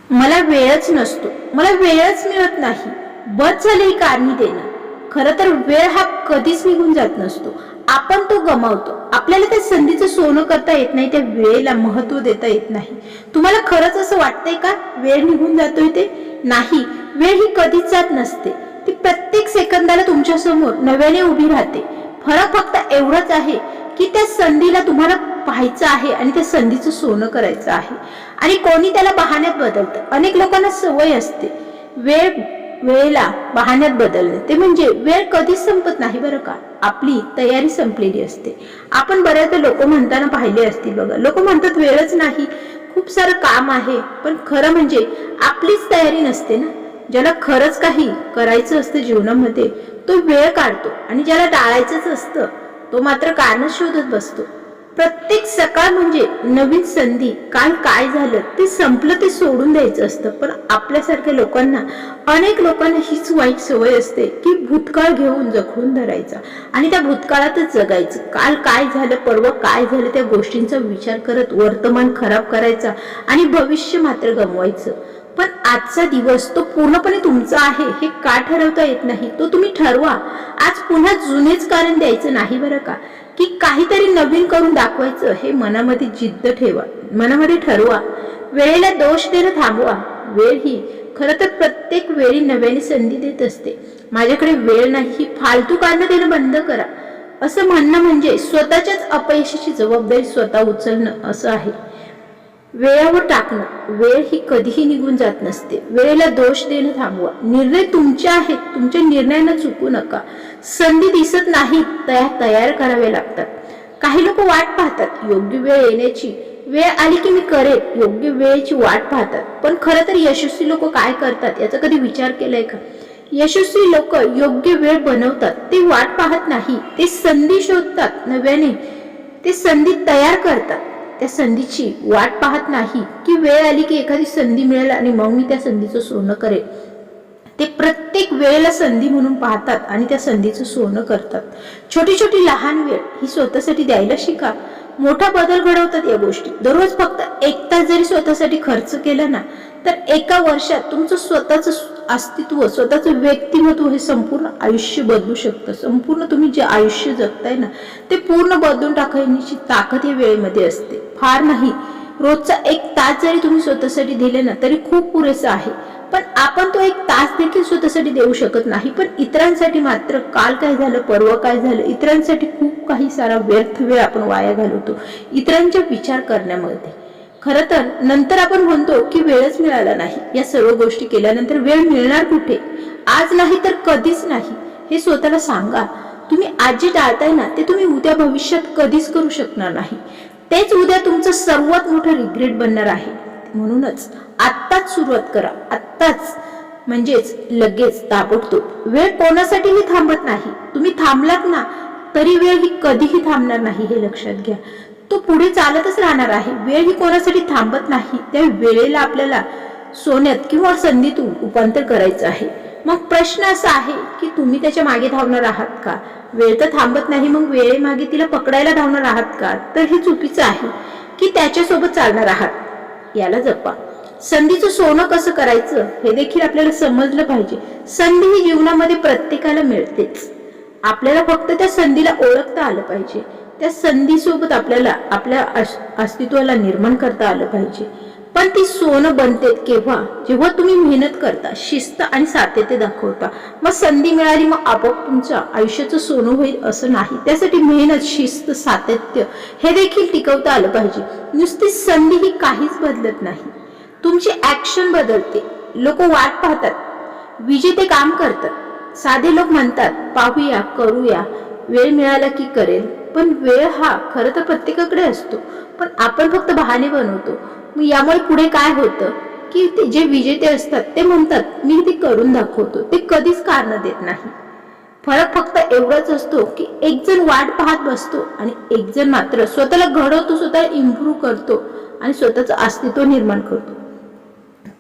मला वेळच नसतो, मला वेळच मिळत नाही, बस झाली ही कारणी देणं. खरं तर वेळ हा कधीच निघून जात नसतो, आपण तो गमावतो. आपल्याला त्या संधीचं सोनं करता येत नाही, त्या वेळेला महत्व देता येत नाही. तुम्हाला खरंच असं वाटतंय का वेळ निघून जातोय? ते नाही, वेळ ही कधीच जात नसते. ती प्रत्येक सेकंदाला तुमच्या समोर नव्याने उभी राहते. फरक फक्त एवढाच आहे की त्या संधीला तुम्हाला पाहायचं आहे आणि त्या संधीचं सोनं करायचं आहे. आणि कोणी त्याला बहाण्यात बदलतं. अनेक लोकांना सवय असते वेळेला बहाण्यात बदलणे. ते म्हणजे वेळ कधीच संपत नाही बरं का, आपली तयारी संपलेली असते. आपण बऱ्याचदा लोक म्हणताना पाहिले असतील बघा, लोक म्हणतात वेळच नाही, खूप सारं काम आहे. पण खरं म्हणजे आपलीच तयारी नसते ना. ज्याला खरंच काही करायचं असतं जीवनामध्ये तो वेळ काढतो, आणि ज्याला टाळायचंच असतं तो मात्र कारण शोधत बसतो. प्रत्येक सकाळ म्हणजे नवीन संधी. काल काय झालं ते संपलं, ते सोडून द्यायचं असतं. पण आपल्यासारख्या लोकांना, अनेक लोकांना हीच वाईट सवय असते की भूतकाळ घेऊन जखडून धरायचा आणि त्या भूतकाळातच जगायचं. काल काय झालं, परवा काय झालं, त्या गोष्टींचा विचार करत वर्तमान खराब करायचा आणि भविष्य मात्र गमवायचं. पण आजचा दिवस तो पूर्णपणे तुमचा आहे हे का ठरवता येत नाही, तो तुम्ही ठरवा. आज पुन्हा जुनेच कारण द्यायचं नाही बरं का, की काहीतरी नवीन करून दाखवायचं. हे मनामध्ये जिद्द ठेवा, मनामध्ये ठरवा. वेळेला दोष देणं थांबवा. वेळ ही खरं तर प्रत्येक वेळी नव्याने संधी देत असते. माझ्याकडे वेळ नाही ही फालतू कारणं देणं बंद करा. असं म्हणणं म्हणजे स्वतःच्याच अपयशाची जबाबदारी स्वतः उचलणं असं आहे. वेळेवर टाकणं. वेळ ही कधीही निघून जात नसते. वेळेला दोष देणं थांबवा. निर्णय तुमचे आहेत, तुमच्या निर्णयानं चुकू नका. संधी दिसत नाही, तयार करावे लागतात. काही लोक वाट पाहतात योग्य वेळ येण्याची, वेळ आली की मी करेन, योग्य वेळेची वाट पाहतात. पण खरं तर यशस्वी लोक काय करतात याचा कधी विचार केलाय का? यशस्वी लोक योग्य वेळ बनवतात, ते वाट पाहत नाही, ते संधी शोधतात नव्याने, ते संधी तयार करतात. त्या संधीची वाट पाहत नाही की वेळ आली की एखादी संधी मिळेल आणि मग मी त्या संधीचं सोनं करेन. ते प्रत्येक वेळेला संधी म्हणून पाहतात आणि त्या संधीचं सोनं करतात. छोटी छोटी लहान वेळ ही स्वतःसाठी द्यायला शिका. मोठा बदल घडवतात या गोष्टी. दररोज फक्त 1 तास जरी स्वतःसाठी खर्च केला ना, तर एका वर्षात तुमचं स्वतःचं अस्तित्व, स्वतःचं व्यक्तिमत्व हे संपूर्ण आयुष्य बदलू शकतं. संपूर्ण तुम्ही जे आयुष्य जगताय ना ते पूर्ण बदलून टाकण्याची ताकद या वेळेमध्ये असते. फार नाही, रोजचा 1 तास जरी तुम्ही स्वतःसाठी दिले ना तरी खूप पुरेसं आहे. पण आपण तो 1 तास देखील स्वतःसाठी देऊ शकत नाही. पण इतरांसाठी मात्र काल काय झालं, परवा काय झालं, इतरांसाठी खूप काही सारा व्यर्थ वेळ आपण वाया घालवतो इतरांचा विचार करण्यामध्ये. खरं तर नंतर आपण म्हणतो की वेळच मिळाला नाही. या सर्व गोष्टी केल्यानंतर वेळ मिळणार कुठे? आज नाही तर कधीच नाही हे स्वतःला सांगा. तुम्ही आज जे टाळताय ना ते तुम्ही उद्या भविष्यात कधीच करू शकणार नाही. तेच उद्या तुमचं सर्वात मोठं रिग्रेट बनणार आहे. म्हणूनच आत्ताच सुरुवात करा. आत्ताच म्हणजेच लगेच, ताबडतोब. वेळ कोणासाठीही थांबत नाही. तुम्ही थांबलात ना तरी वेळ ही कधीही थांबणार नाही हे लक्षात घ्या. तो पुढे चालतच राहणार आहे. वेळ ही कोणासाठी थांबत नाही. त्या वेळेला आपल्याला सोन्यात किंवा संधीतून रूपांतर करायचं आहे. मग प्रश्न असा आहे की तुम्ही त्याच्या मागे धावणार आहात का? वेळ तर थांबत नाही, मग वेळेमागे तिला पकडायला धावणार आहात का? तर हे चुकीचं आहे. की त्याच्यासोबत चालणार आहात? याला जपा. संधीचं सोनं कसं करायचं हे देखील आपल्याला समजलं पाहिजे. संधी ही जीवनामध्ये प्रत्येकाला मिळतेच. आपल्याला फक्त त्या संधीला ओळखता आलं पाहिजे. त्या संधीसोबत आपल्याला आपल्या अस्तित्वाला निर्माण करता आलं पाहिजे. पण ती सोनं बनते केव्हा? जेव्हा तुम्ही मेहनत करता, शिस्त आणि सातत्य दाखवता. मग संधी मिळाली मग आपोआप तुमच्या आयुष्याचं सोनं होईल असं नाही. त्यासाठी मेहनत, शिस्त, सातत्य हे देखील टिकवता आलं पाहिजे. नुसती संधी ही काहीच बदलत नाही. तुमची ऍक्शन बदलते. लोक वाट पाहतात, विजेते काम करतात. साधे लोक म्हणतात पाहूया, करूया, वेळ मिळाला की करेल. पण वेळ हा खरं तर प्रत्येकाकडे असतो, पण आपण फक्त बहाणे बनवतो. मग यामुळे पुढे काय होतं की ते जे विजेते असतात ते म्हणतात मी ते करून दाखवतो. ते कधीच कारण देत नाही. फरक फक्त एवढाच असतो की एक जण वाट पाहत बसतो आणि एक जण मात्र स्वतःला घडवतो, स्वतःला इम्प्रूव्ह करतो आणि स्वतःचं अस्तित्व निर्माण करतो.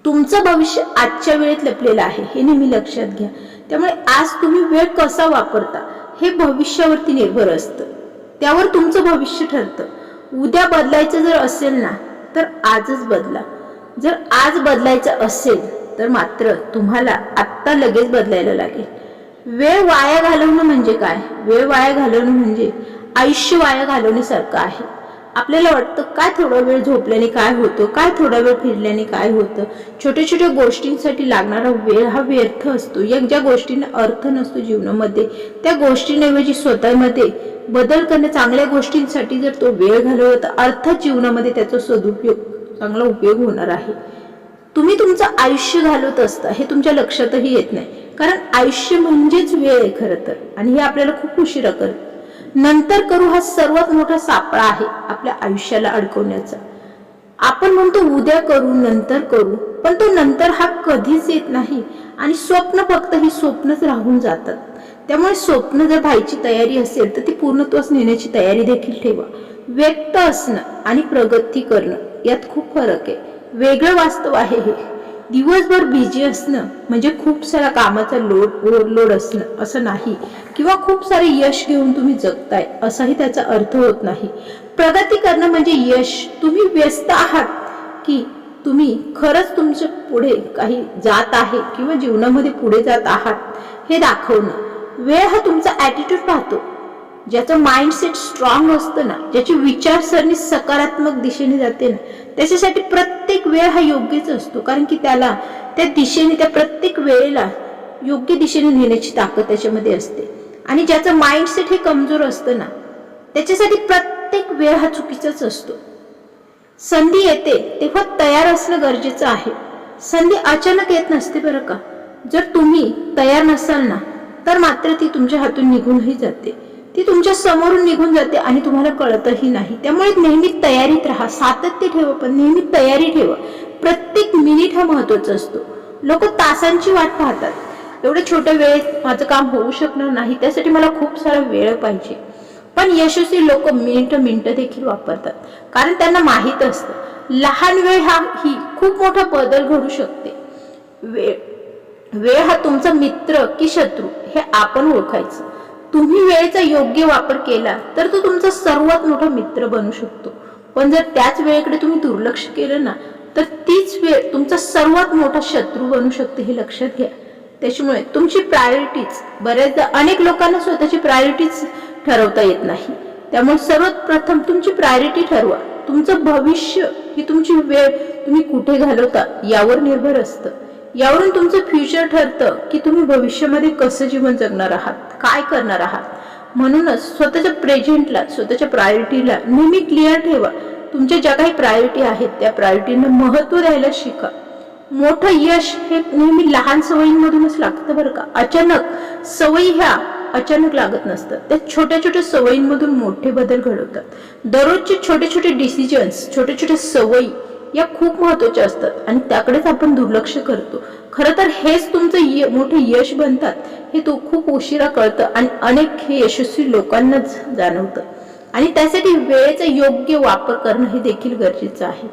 तुमचं भविष्य आजच्या वेळेत लपलेलं आहे हे नेहमी लक्षात घ्या. त्यामुळे आज तुम्ही वेळ कसा वापरता हे भविष्यावरती निर्भर असतं. त्यावर तुमचं भविष्य ठरतं. उद्या बदलायचं जर असेल ना तर आजच बदला. जर आज बदलायचं असेल तर मात्र तुम्हाला आत्ता लगेच बदलायला लागेल. वेळ वाया घालवणं म्हणजे काय? वेळ वाया घालवणं म्हणजे आयुष्य वाया घालवण्यासारखं आहे. आपल्याला वाटतं काय थोडा वेळ झोपल्याने काय होतं, काय थोडा वेळ फिरल्याने काय होतं. छोट्या छोट्या गोष्टींसाठी लागणारा वेळ हा व्यर्थ असतो. या ज्या गोष्टींना अर्थ नसतो जीवनामध्ये, त्या गोष्टींऐवजी स्वतःमध्ये बदल करणं, चांगल्या गोष्टींसाठी जर तो वेळ घालवला तर अर्थात जीवनामध्ये त्याचा सदुपयोग, चांगला उपयोग होणार आहे. तुम्ही तुमचं आयुष्य घालवत असता हे तुमच्या लक्षातही येत नाही, कारण आयुष्य म्हणजेच वेळ आहे खरं तर. आणि हे आपल्याला खूप उशिरा करतं. नंतर करू हा सर्वात मोठा सापळा आहे आपल्या आयुष्याला अडकवण्याचा. आपण म्हणतो उद्या करू, नंतर करू, पण तो नंतर हा कधीच येत नाही आणि स्वप्न फक्त ही स्वप्नच राहून जातात. त्यामुळे स्वप्न जर व्हायची तयारी असेल तर ती पूर्णत्वास नेण्याची तयारी देखील ठेवा. व्यक्त असणं आणि प्रगती करणं यात खूप फरक आहे. वेगळं वास्तव आहे हे. दिवसभर बिझी असणं म्हणजे खूप सारा कामाचा लोड असणं असं नाही, किंवा खूप सारे यश घेऊन तुम्ही जगताय असाही त्याचा अर्थ होत नाही. प्रगती करणं म्हणजे यश. तुम्ही व्यस्त आहात की तुम्ही खरंच तुमच्या पुढे काही जात आहे किंवा जीवनामध्ये पुढे जात आहात हे दाखवणं. वेळ हा तुमचा ॲटिट्यूड पाहतो. ज्याचं माइंडसेट स्ट्रॉंग असतं ना, ज्याची विचारसरणी सकारात्मक दिशेने जाते ना, त्याच्यासाठी प्रत्येक वेळ हा योग्यच असतो. कारण की त्याला त्या दिशेने, त्या प्रत्येक वेळेला योग्य दिशेने नेण्याची ताकद त्याच्यामध्ये असते. आणि ज्याचं माइंडसेट हे कमजोर असतं ना, त्याच्यासाठी प्रत्येक वेळ हा चुकीचाच असतो. संधी येते तेव्हा तयार असणं गरजेचं आहे. संधी अचानक येत नसते बरं का. जर तुम्ही तयार नसाल ना तर मात्र ती तुमच्या हातून निघूनही जाते. ती तुमच्या समोरून निघून जाते आणि तुम्हाला कळतही नाही. त्यामुळे नेहमी तयारीत राहा, सातत्य ठेवा, पण नेहमी तयारी ठेवा. प्रत्येक मिनिट हा महत्वाचा असतो. लोक तासांची वाट पाहतात. एवढ्या छोट्या वेळेत माझं काम होऊ शकणार नाही, त्यासाठी मला खूप सारा वेळ पाहिजे. पण यशस्वी लोक मिनिट देखील वापरतात, कारण त्यांना माहीत असतं लहान वेळ ही खूप मोठा बदल घडू शकते. वेळ हा तुमचा मित्र की शत्रू हे आपण ओळखायचं. तुम्ही वेळेचा योग्य वापर केला तर तो तुमचा सर्वात मोठा मित्र बनू शकतो. पण जर त्याच वेळेकडे तुम्ही दुर्लक्ष केलं ना तर तीच वेळ तुमचा सर्वात मोठा शत्रू बनू शकते, हे लक्षात घ्या. त्याच्यामुळे तुमची प्रायोरिटीज, बऱ्याचदा अनेक लोकांना स्वतःची प्रायोरिटीज ठरवता येत नाही. त्यामुळे सर्वात प्रथम तुमची प्रायोरिटी ठरवा. तुमचं भविष्य ही तुमची वेळ तुम्ही कुठे घालवता यावर निर्भर असतं. यावरून तुमचं फ्युचर ठरतं की तुम्ही भविष्यामध्ये कसं जीवन जगणार आहात, काय करणार आहात. म्हणूनच स्वतःच्या प्रेझेंटला, स्वतःच्या प्रायोरिटीला नेहमी क्लिअर ठेवा. तुमच्या ज्या काही प्रायोरिटी आहेत त्या प्रायोरिटींना महत्त्व द्यायला शिका. मोठं यश हे नेहमी लहान सवयींमधूनच लागतं बरं का. अचानक सवयी ह्या अचानक लागत नसतात. त्या छोट्या छोट्या सवयींमधून मोठे बदल घडवतात. दररोजचे छोटे छोटे डिसिजन्स, छोट्या छोट्या सवयी या खूप महत्वाच्या असतात आणि त्याकडेच आपण दुर्लक्ष करतो. खरं तर हेच तुमचं मोठे यश बनतात. हे तो खूप उशिरा कळतं आणि अनेक हे यशस्वी लोकांनाच जाणवतं. आणि त्यासाठी वेळेचा योग्य वापर करणं हे देखील गरजेचं आहे.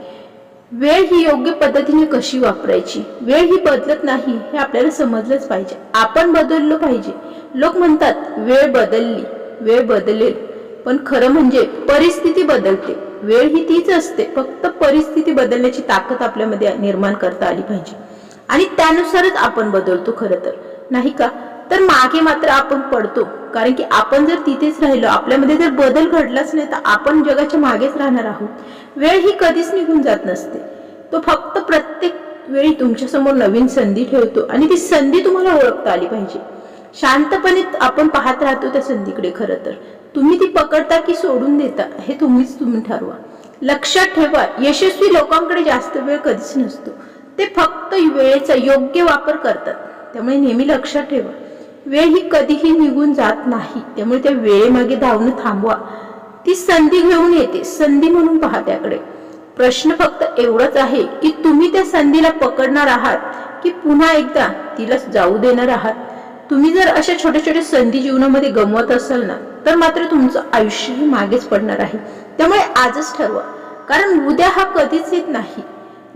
वेळ ही योग्य पद्धतीने कशी वापरायची, वेळ ही बदलत नाही हे आपल्याला समजलंच पाहिजे. आपण बदललो पाहिजे. लोक म्हणतात वेळ बदलली, वेळ बदलेल, पण खरं म्हणजे परिस्थिती बदलते. वेळ ही तीच असते, फक्त परिस्थिती बदलण्याची ताकद आपल्यामध्ये निर्माण करता आली पाहिजे आणि त्यानुसारच आपण बदलतो खरं तर, नाही का. तर मागे मात्र आपण पडतो, कारण की आपण जर तिथेच राहिलो, आपल्यामध्ये जर बदल घडलाच नाही तर आपण जगाच्या मागेच राहणार आहोत. वेळ ही कधीच निघून जात नसते. तो फक्त प्रत्येक वेळी तुमच्या समोर नवीन संधी ठेवतो आणि ती संधी तुम्हाला ओळखता आली पाहिजे. शांतपणे आपण पाहत राहतो त्या संधीकडे. खरं तर तुम्ही ती पकडता की सोडून देता हे तुम्ही ठरवा. लक्षात ठेवा, यशस्वी लोकांकडे जास्त वेळ कधीच नसतो. ते फक्त वेळेचा योग्य वापर करतात. त्यामुळे नेहमी लक्षात ठेवा, वेळ ही कधीही निघून जात नाही. त्यामुळे त्या वेळेमागे धावणं थांबवा. ती संधी घेऊन येते, संधी म्हणून पहा त्याकडे. प्रश्न फक्त एवढाच आहे की तुम्ही त्या संधीला पकडणार आहात की पुन्हा एकदा तिला जाऊ देणार आहात. तुम्ही जर अशा छोट्या छोट्या संधी जीवनामध्ये गमवत असाल ना तर मात्र तुमचं आयुष्यही मागेच पडणार आहे. त्यामुळे आजच ठरवा, कारण उद्या हा कधीच येत नाही.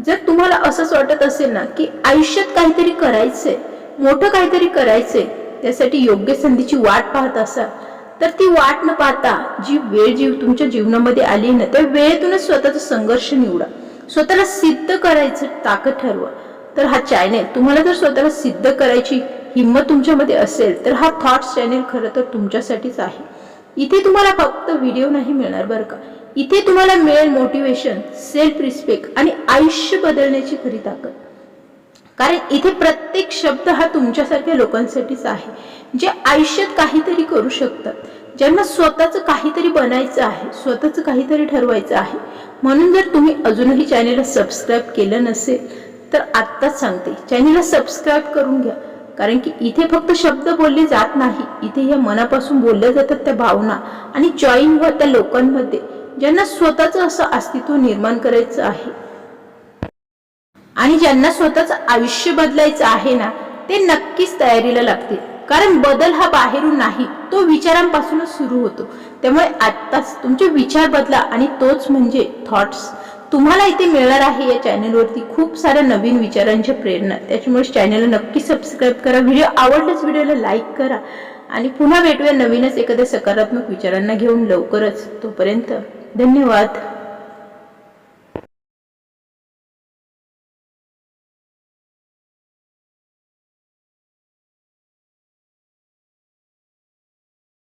जर तुम्हाला असंच वाटत असेल ना की आयुष्यात काहीतरी करायचंय, मोठं काहीतरी करायचंय, त्यासाठी योग्य संधीची वाट पाहत असाल तर ती वाट न पाहता जी वेळ तुमच्या जीवनामध्ये आली ना त्या वेळेतूनच स्वतःचा संघर्ष निवडा. स्वतःला सिद्ध करायचं ताकद ठरवा. तर हा चॅनेल तुम्हाला जर स्वतःला सिद्ध करायची हिंमत तुमच्यामध्ये असेल तर हा थॉट्स चॅनेल खरं तर तुमच्यासाठीच आहे. इथे तुम्हाला फक्त व्हिडिओ नाही मिळणार बरं का, इथे तुम्हाला मिळेल मोटिवेशन, सेल्फ रिस्पेक्ट आणि आयुष्य बदलण्याची खरी ताकद. कारण इथे प्रत्येक शब्द हा तुमच्यासारख्या लोकांसाठीच आहे, जे आयुष्यात काहीतरी करू शकतात, ज्यांना स्वतःचं काहीतरी बनायचं आहे, स्वतःचं काहीतरी ठरवायचं आहे. म्हणून जर तुम्ही अजूनही चॅनेलला सबस्क्राईब केलं नसेल तर आत्ताच सांगते, चॅनेलला सबस्क्राईब करून घ्या. कारण की इथे फक्त शब्द बोलले जात नाही, इथे या मनापासून बोलल्या जातात त्या भावना. आणि जॉईन व्हा त्या लोकांमध्ये ज्यांना स्वतःचं असं अस्तित्व निर्माण करायचं आहे आणि ज्यांना स्वतःचं आयुष्य बदलायचं आहे ना, ते नक्कीच तयारीला लागतील. कारण बदल हा बाहेरून नाही, तो विचारांपासूनच सुरू होतो. त्यामुळे आत्ताच तुमचे विचार बदला आणि तोच म्हणजे थॉट्स. तुम्हाला इथे मिळणार आहे या चॅनेलवरती खूप साऱ्या नवीन विचारांच्या प्रेरणा. त्याच्यामुळे चॅनेलला नक्की सबस्क्राईब करा. व्हिडिओ आवडल्यास व्हिडिओला लाईक करा आणि पुन्हा भेटूया नवीनच एखाद्या सकारात्मक विचारांना घेऊन लवकरच. तोपर्यंत धन्यवाद.